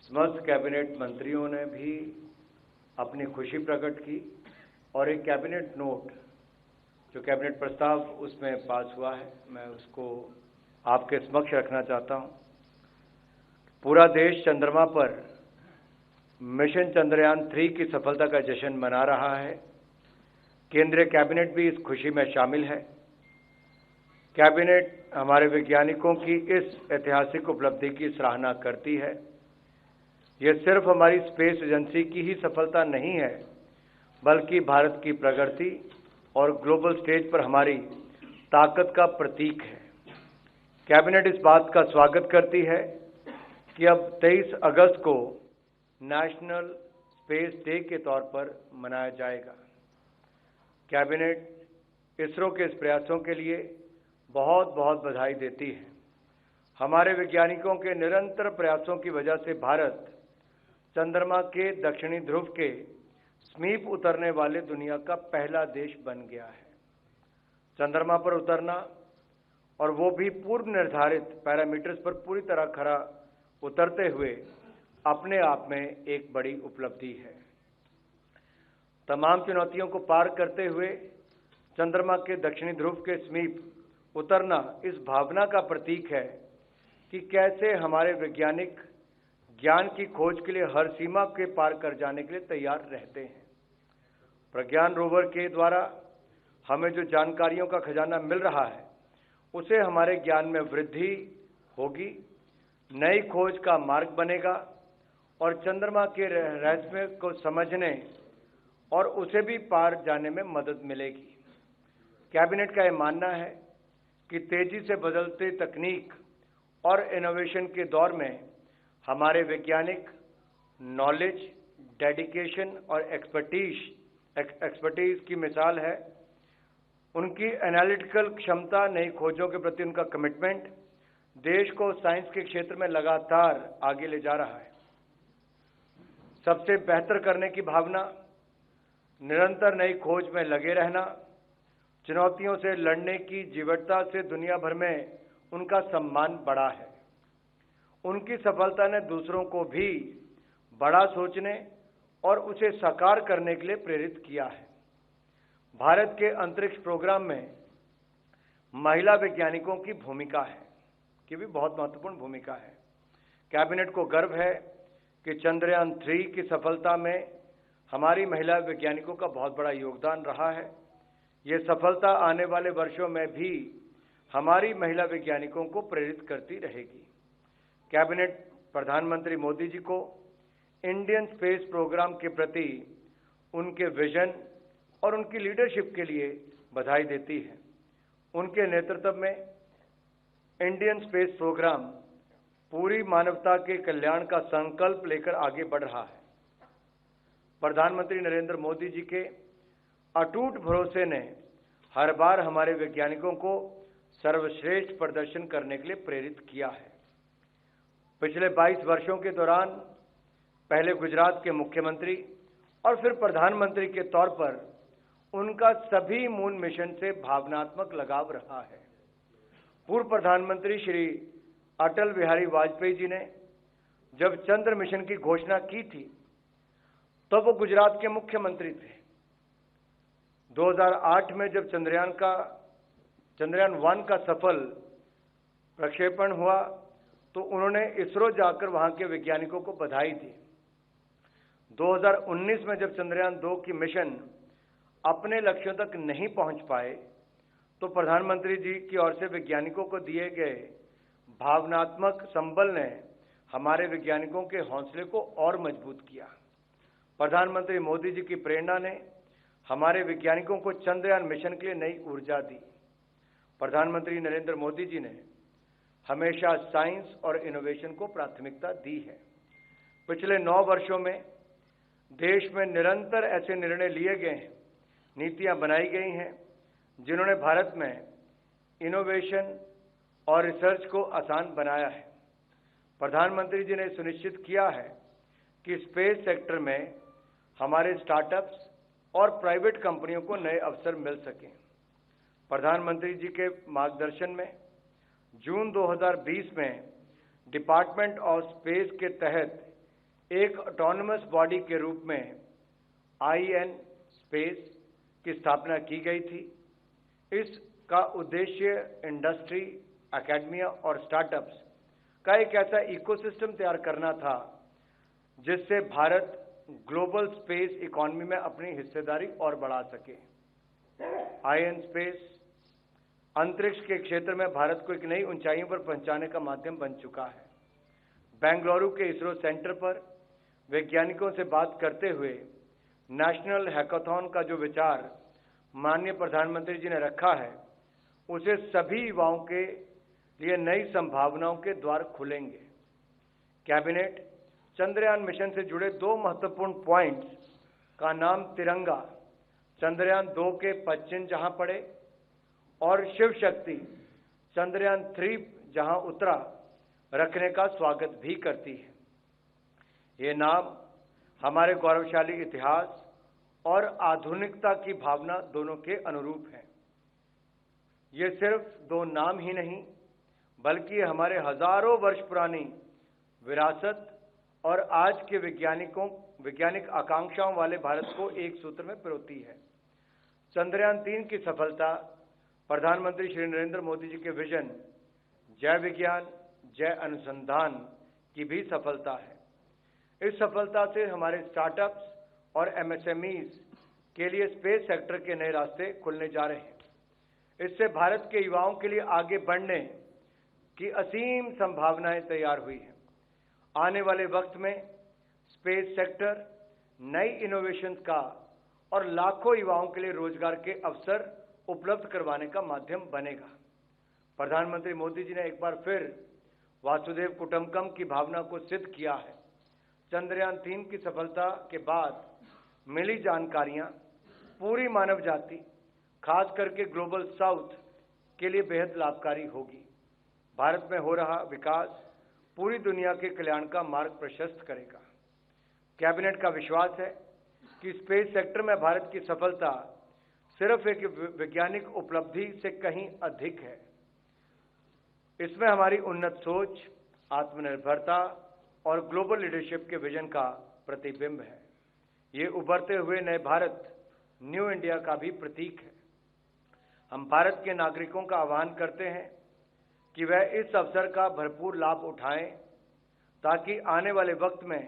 समस्त कैबिनेट मंत्रियों ने भी अपनी खुशी प्रकट की और एक कैबिनेट नोट जो कैबिनेट प्रस्ताव उसमें पास हुआ है, मैं उसको आपके समक्ष रखना चाहता हूं। पूरा देश चंद्रमा पर मिशन चंद्रयान 3 की सफलता का जश्न मना रहा है। केंद्रीय कैबिनेट भी इस खुशी में शामिल है। कैबिनेट हमारे वैज्ञानिकों की इस ऐतिहासिक उपलब्धि की सराहना करती है। यह सिर्फ हमारी स्पेस एजेंसी की ही सफलता नहीं है, बल्कि भारत की प्रगति और ग्लोबल स्टेज पर हमारी ताकत का प्रतीक है। कैबिनेट इस बात का स्वागत करती है कि अब 23 अगस्त को नेशनल स्पेस डे के तौर पर मनाया जाएगा। कैबिनेट इसरो के इस प्रयासों के लिए बहुत बहुत बधाई देती है। हमारे वैज्ञानिकों के निरंतर प्रयासों की वजह से भारत चंद्रमा के दक्षिणी ध्रुव के समीप उतरने वाले दुनिया का पहला देश बन गया है। चंद्रमा पर उतरना और वो भी पूर्व निर्धारित पैरामीटर्स पर पूरी तरह खरा उतरते हुए अपने आप में एक बड़ी उपलब्धि है। तमाम चुनौतियों को पार करते हुए चंद्रमा के दक्षिणी ध्रुव के समीप उतरना इस भावना का प्रतीक है कि कैसे हमारे वैज्ञानिक ज्ञान की खोज के लिए हर सीमा के पार कर जाने के लिए तैयार रहते हैं। प्रज्ञान रोवर के द्वारा हमें जो जानकारियों का खजाना मिल रहा है, उसे हमारे ज्ञान में वृद्धि होगी, नई खोज का मार्ग बनेगा और चंद्रमा के रहस्य को समझने और उसे भी पार जाने में मदद मिलेगी। कैबिनेट का यह मानना है कि तेजी से बदलते तकनीक और इनोवेशन के दौर में हमारे वैज्ञानिक नॉलेज, डेडिकेशन और एक्सपर्टीज की मिसाल है। उनकी एनालिटिकल क्षमता, नई खोजों के प्रति उनका कमिटमेंट देश को साइंस के क्षेत्र में लगातार आगे ले जा रहा है। सबसे बेहतर करने की भावना, निरंतर नई खोज में लगे रहना, चुनौतियों से लड़ने की जीवटता से दुनिया भर में उनका सम्मान बढ़ा है। उनकी सफलता ने दूसरों को भी बड़ा सोचने और उसे साकार करने के लिए प्रेरित किया है। भारत के अंतरिक्ष प्रोग्राम में महिला वैज्ञानिकों की भूमिका है, की भी बहुत महत्वपूर्ण भूमिका है। कैबिनेट को गर्व है कि चंद्रयान 3 की सफलता में हमारी महिला वैज्ञानिकों का बहुत बड़ा योगदान रहा है। ये सफलता आने वाले वर्षों में भी हमारी महिला वैज्ञानिकों को प्रेरित करती रहेगी। कैबिनेट प्रधानमंत्री मोदी जी को इंडियन स्पेस प्रोग्राम के प्रति उनके विजन और उनकी लीडरशिप के लिए बधाई देती है। उनके नेतृत्व में इंडियन स्पेस प्रोग्राम पूरी मानवता के कल्याण का संकल्प लेकर आगे बढ़ रहा है। प्रधानमंत्री नरेंद्र मोदी जी के अटूट भरोसे ने हर बार हमारे वैज्ञानिकों को सर्वश्रेष्ठ प्रदर्शन करने के लिए प्रेरित किया है। पिछले 22 वर्षों के दौरान पहले गुजरात के मुख्यमंत्री और फिर प्रधानमंत्री के तौर पर उनका सभी मून मिशन से भावनात्मक लगाव रहा है। पूर्व प्रधानमंत्री श्री अटल बिहारी वाजपेयी जी ने जब चंद्र मिशन की घोषणा की थी, तो वो गुजरात के मुख्यमंत्री थे। 2008 में जब चंद्रयान 1 का सफल प्रक्षेपण हुआ, तो उन्होंने इसरो जाकर वहां के वैज्ञानिकों को बधाई दी। 2019 में जब चंद्रयान 2 की मिशन अपने लक्ष्यों तक नहीं पहुंच पाए, तो प्रधानमंत्री जी की ओर से वैज्ञानिकों को दिए गए भावनात्मक संबल ने हमारे वैज्ञानिकों के हौसले को और मजबूत किया। प्रधानमंत्री मोदी जी की प्रेरणा ने हमारे वैज्ञानिकों को चंद्रयान मिशन के लिए नई ऊर्जा दी। प्रधानमंत्री नरेंद्र मोदी जी ने हमेशा साइंस और इनोवेशन को प्राथमिकता दी है। पिछले 9 वर्षों में देश में निरंतर ऐसे निर्णय लिए गए हैं, नीतियां बनाई गई हैं, जिन्होंने भारत में इनोवेशन और रिसर्च को आसान बनाया है। प्रधानमंत्री जी ने सुनिश्चित किया है कि स्पेस सेक्टर में हमारे स्टार्टअप्स और प्राइवेट कंपनियों को नए अवसर मिल सकें। प्रधानमंत्री जी के मार्गदर्शन में जून 2020 में डिपार्टमेंट ऑफ स्पेस के तहत एक ऑटोनमस बॉडी के रूप में IN स्पेस की स्थापना की गई थी। इसका उद्देश्य इंडस्ट्री, एकेडमिया और स्टार्टअप्स का एक ऐसा इकोसिस्टम तैयार करना था जिससे भारत ग्लोबल स्पेस इकोनॉमी में अपनी हिस्सेदारी और बढ़ा सके। IN स्पेस अंतरिक्ष के क्षेत्र में भारत को एक नई ऊंचाइयों पर पहुंचाने का माध्यम बन चुका है। बेंगलुरु के इसरो सेंटर पर वैज्ञानिकों से बात करते हुए नेशनल हैकाथॉन का जो विचार माननीय प्रधानमंत्री जी ने रखा है, उसे सभी युवाओं के लिए नई संभावनाओं के द्वार खुलेंगे। कैबिनेट चंद्रयान मिशन से जुड़े 2 महत्वपूर्ण पॉइंट्स का नाम तिरंगा चंद्रयान 2 के पश्चिम जहां पड़े और शिव शक्ति चंद्रयान 3 जहां उतरा रखने का स्वागत भी करती है। ये नाम हमारे गौरवशाली इतिहास और आधुनिकता की भावना दोनों के अनुरूप है। ये सिर्फ 2 नाम ही नहीं, बल्कि हमारे हजारों वर्ष पुरानी विरासत और आज के वैज्ञानिक आकांक्षाओं वाले भारत को एक सूत्र में पिरोती है। चंद्रयान 3 की सफलता प्रधानमंत्री श्री नरेंद्र मोदी जी के विजन जय विज्ञान जय अनुसंधान की भी सफलता है। इस सफलता से हमारे स्टार्टअप्स और MSMEs के लिए स्पेस सेक्टर के नए रास्ते खुलने जा रहे हैं। इससे भारत के युवाओं के लिए आगे बढ़ने की असीम संभावनाएं तैयार हुई हैं। आने वाले वक्त में स्पेस सेक्टर नई इनोवेशंस का और लाखों युवाओं के लिए रोजगार के अवसर उपलब्ध करवाने का माध्यम बनेगा। प्रधानमंत्री मोदी जी ने एक बार फिर वासुदेव कुटुंबकम की भावना को सिद्ध किया है। चंद्रयान 3 की सफलता के बाद मिली जानकारियां पूरी मानव जाति, खास करके ग्लोबल साउथ के लिए बेहद लाभकारी होगी। भारत में हो रहा विकास पूरी दुनिया के कल्याण का मार्ग प्रशस्त करेगा। कैबिनेट का विश्वास है कि स्पेस सेक्टर में भारत की सफलता सिर्फ एक वैज्ञानिक उपलब्धि से कहीं अधिक है। इसमें हमारी उन्नत सोच, आत्मनिर्भरता और ग्लोबल लीडरशिप के विजन का प्रतिबिंब है। ये उभरते हुए नए भारत, न्यू इंडिया का भी प्रतीक है। हम भारत के नागरिकों का आह्वान करते हैं कि वह इस अवसर का भरपूर लाभ उठाएं ताकि आने वाले वक्त में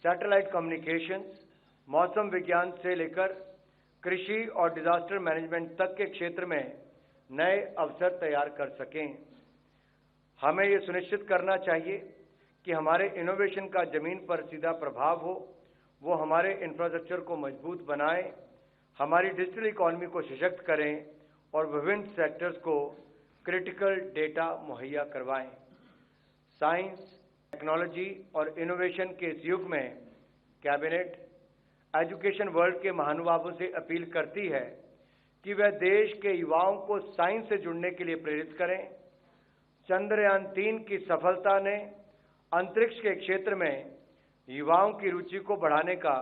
सैटेलाइट कम्युनिकेशंस, मौसम विज्ञान से लेकर कृषि और डिजास्टर मैनेजमेंट तक के क्षेत्र में नए अवसर तैयार कर सकें। हमें ये सुनिश्चित करना चाहिए कि हमारे इनोवेशन का जमीन पर सीधा प्रभाव हो, वो हमारे इंफ्रास्ट्रक्चर को मजबूत बनाएं, हमारी डिजिटल इकोनॉमी को सशक्त करें और विभिन्न सेक्टर्स को क्रिटिकल डेटा मुहैया करवाएं। साइंस, टेक्नोलॉजी और इनोवेशन के इस युग में कैबिनेट एजुकेशन वर्ल्ड के महानुभावों से अपील करती है कि वह देश के युवाओं को साइंस से जुड़ने के लिए प्रेरित करें। चंद्रयान 3 की सफलता ने अंतरिक्ष के क्षेत्र में युवाओं की रुचि को बढ़ाने का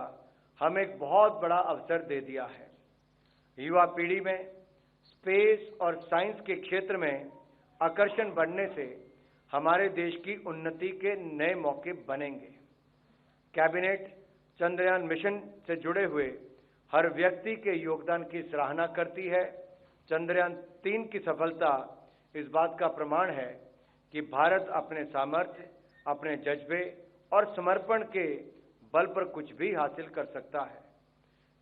हमें एक बहुत बड़ा अवसर दे दिया है। युवा पीढ़ी में स्पेस और साइंस के क्षेत्र में आकर्षण बढ़ने से हमारे देश की उन्नति के नए मौके बनेंगे। कैबिनेट चंद्रयान मिशन से जुड़े हुए हर व्यक्ति के योगदान की सराहना करती है। चंद्रयान 3 की सफलता इस बात का प्रमाण है कि भारत अपने सामर्थ्य, अपने जज्बे और समर्पण के बल पर कुछ भी हासिल कर सकता है।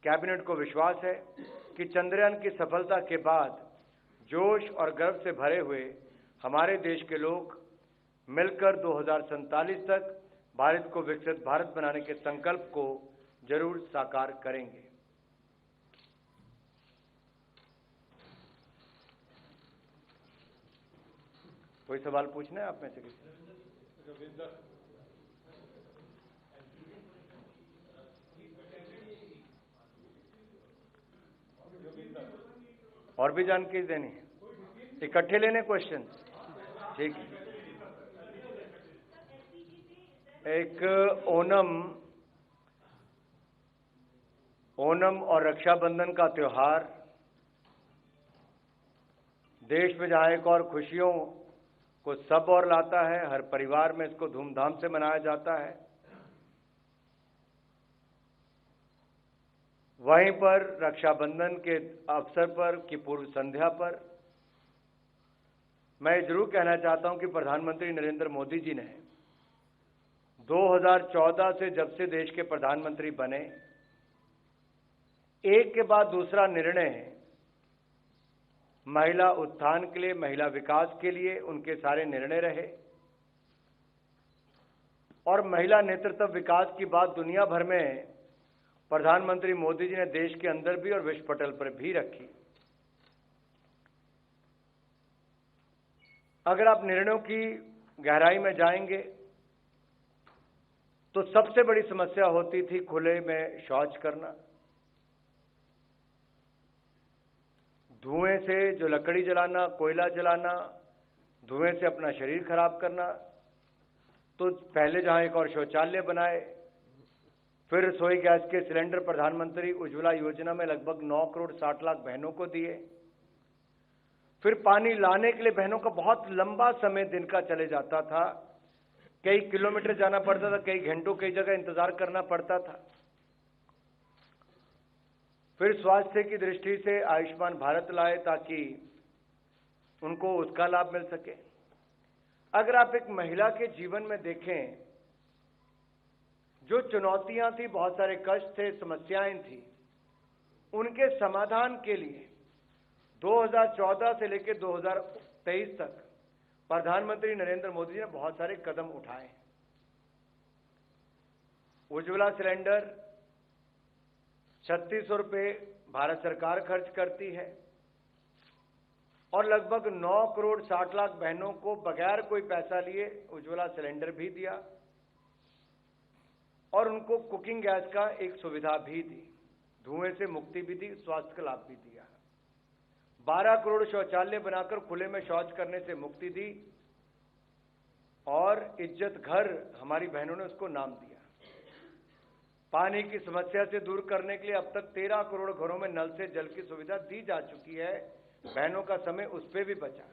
कैबिनेट को विश्वास है कि चंद्रयान की सफलता के बाद जोश और गर्व से भरे हुए हमारे देश के लोग मिलकर 2047 तक भारत को विकसित भारत बनाने के संकल्प को जरूर साकार करेंगे। कोई सवाल पूछना है आप में से किसी? और भी जानकारी देनी है? इकट्ठे लेने क्वेश्चन? ठीक है। एक ओणम और रक्षाबंधन का त्योहार देश में जहां एक और खुशियों को सब और लाता है, हर परिवार में इसको धूमधाम से मनाया जाता है। वहीं पर रक्षाबंधन के अवसर पर की पूर्व संध्या पर मैं जरूर कहना चाहता हूं कि प्रधानमंत्री नरेंद्र मोदी जी ने 2014 से जब से देश के प्रधानमंत्री बने, एक के बाद दूसरा निर्णय महिला उत्थान के लिए, महिला विकास के लिए उनके सारे निर्णय रहे। और महिला नेतृत्व विकास की बात दुनिया भर में प्रधानमंत्री मोदी जी ने देश के अंदर भी और विश्व पटल पर भी रखी। अगर आप निर्णयों की गहराई में जाएंगे तो सबसे बड़ी समस्या होती थी खुले में शौच करना, धुएं से जो लकड़ी जलाना, कोयला जलाना, धुएं से अपना शरीर खराब करना। तो पहले जहां एक और शौचालय बनाए, फिर रसोई गैस के सिलेंडर प्रधानमंत्री उज्ज्वला योजना में लगभग 9 करोड़ 60 लाख बहनों को दिए। फिर पानी लाने के लिए बहनों का बहुत लंबा समय दिन का चले जाता था, कई किलोमीटर जाना पड़ता था, कई घंटों कई जगह इंतजार करना पड़ता था। फिर स्वास्थ्य की दृष्टि से आयुष्मान भारत लाए ताकि उनको उसका लाभ मिल सके। अगर आप एक महिला के जीवन में देखें, जो चुनौतियां थी, बहुत सारे कष्ट थे, समस्याएं थी, उनके समाधान के लिए 2014 से लेकर 2023 तक प्रधानमंत्री नरेंद्र मोदी जी ने बहुत सारे कदम उठाए। उज्ज्वला सिलेंडर 3600 रुपये भारत सरकार खर्च करती है और लगभग 9 करोड़ 60 लाख बहनों को बगैर कोई पैसा लिए उज्ज्वला सिलेंडर भी दिया और उनको कुकिंग गैस का एक सुविधा भी दी, धुएं से मुक्ति भी दी, स्वास्थ्य का लाभ भी दिया। 12 करोड़ शौचालय बनाकर खुले में शौच करने से मुक्ति दी और इज्जत घर हमारी बहनों ने उसको नाम दिया। पानी की समस्या से दूर करने के लिए अब तक 13 करोड़ घरों में नल से जल की सुविधा दी जा चुकी है, बहनों का समय उस पर भी बचा।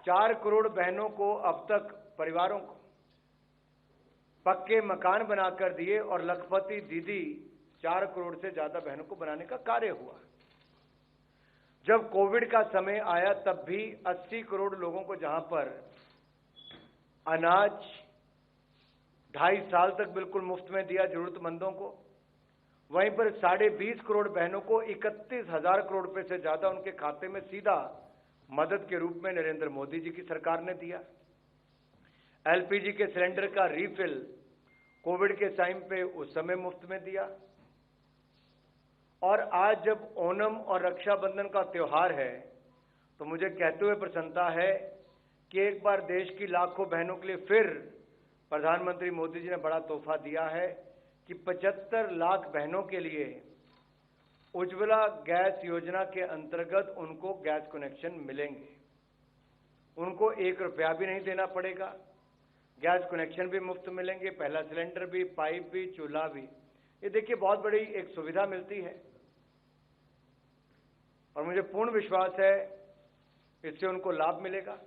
4 करोड़ बहनों को अब तक, परिवारों को पक्के मकान बनाकर दिए और लखपति दीदी 4 करोड़ से ज्यादा बहनों को बनाने का कार्य हुआ। जब कोविड का समय आया तब भी 80 करोड़ लोगों को जहां पर अनाज 2.5 साल तक बिल्कुल मुफ्त में दिया जरूरतमंदों को, वहीं पर 20.5 करोड़ बहनों को 31,000 करोड़ रुपए से ज्यादा उनके खाते में सीधा मदद के रूप में नरेंद्र मोदी जी की सरकार ने दिया। एलपीजी के सिलेंडर का रीफिल कोविड के टाइम पे उस समय मुफ्त में दिया। और आज जब ओणम और रक्षाबंधन का त्योहार है तो मुझे कहते हुए प्रसन्नता है कि एक बार देश की लाखों बहनों के लिए फिर प्रधानमंत्री मोदी जी ने बड़ा तोहफा दिया है कि 75 लाख बहनों के लिए उज्ज्वला गैस योजना के अंतर्गत उनको गैस कनेक्शन मिलेंगे। उनको 1 रुपया भी नहीं देना पड़ेगा, गैस कनेक्शन भी मुफ्त मिलेंगे, पहला सिलेंडर भी, पाइप भी, चूल्हा भी। ये देखिए बहुत बड़ी एक सुविधा मिलती है और मुझे पूर्ण विश्वास है इससे उनको लाभ मिलेगा।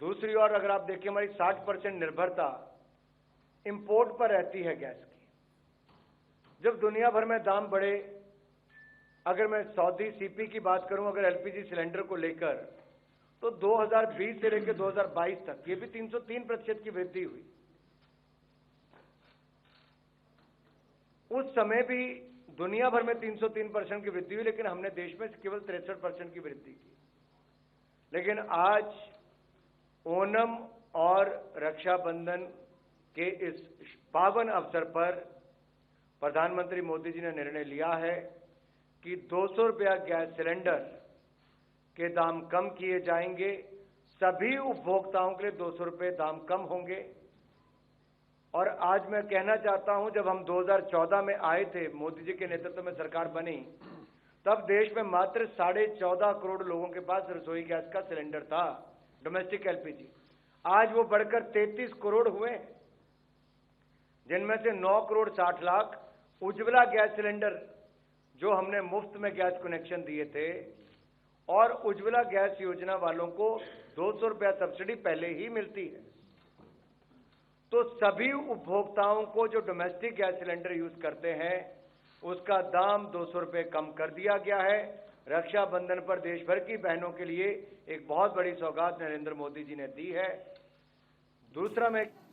दूसरी ओर अगर आप देखिए, हमारी 60% निर्भरता इंपोर्ट पर रहती है गैस की। जब दुनिया भर में दाम बढ़े, अगर मैं सऊदी सीपी की बात करूं, अगर एलपीजी सिलेंडर को लेकर, तो 2020 से लेकर 2022 तक ये भी 303% की वृद्धि हुई। उस समय भी दुनिया भर में 303% की वृद्धि हुई, लेकिन हमने देश में केवल 63% की वृद्धि की। लेकिन आज ओणम और रक्षाबंधन के इस पावन अवसर पर प्रधानमंत्री मोदी जी ने निर्णय लिया है कि 200 रुपया गैस सिलेंडर के दाम कम किए जाएंगे। सभी उपभोक्ताओं के लिए 200 रुपये दाम कम होंगे। और आज मैं कहना चाहता हूं, जब हम 2014 में आए थे, मोदी जी के नेतृत्व में सरकार बनी, तब देश में मात्र 14.5 करोड़ लोगों के पास रसोई गैस का सिलेंडर था, डोमेस्टिक एलपीजी। आज वो बढ़कर 33 करोड़ हुए, जिनमें से 9 करोड़ 60 लाख उज्ज्वला गैस सिलेंडर जो हमने मुफ्त में गैस कनेक्शन दिए थे, और उज्ज्वला गैस योजना वालों को 200 रुपया सब्सिडी पहले ही मिलती है। तो सभी उपभोक्ताओं को जो डोमेस्टिक गैस सिलेंडर यूज करते हैं उसका दाम 200 रुपये कम कर दिया गया है। रक्षाबंधन पर देश भर की बहनों के लिए एक बहुत बड़ी सौगात नरेंद्र मोदी जी ने दी है। दूसरा मैं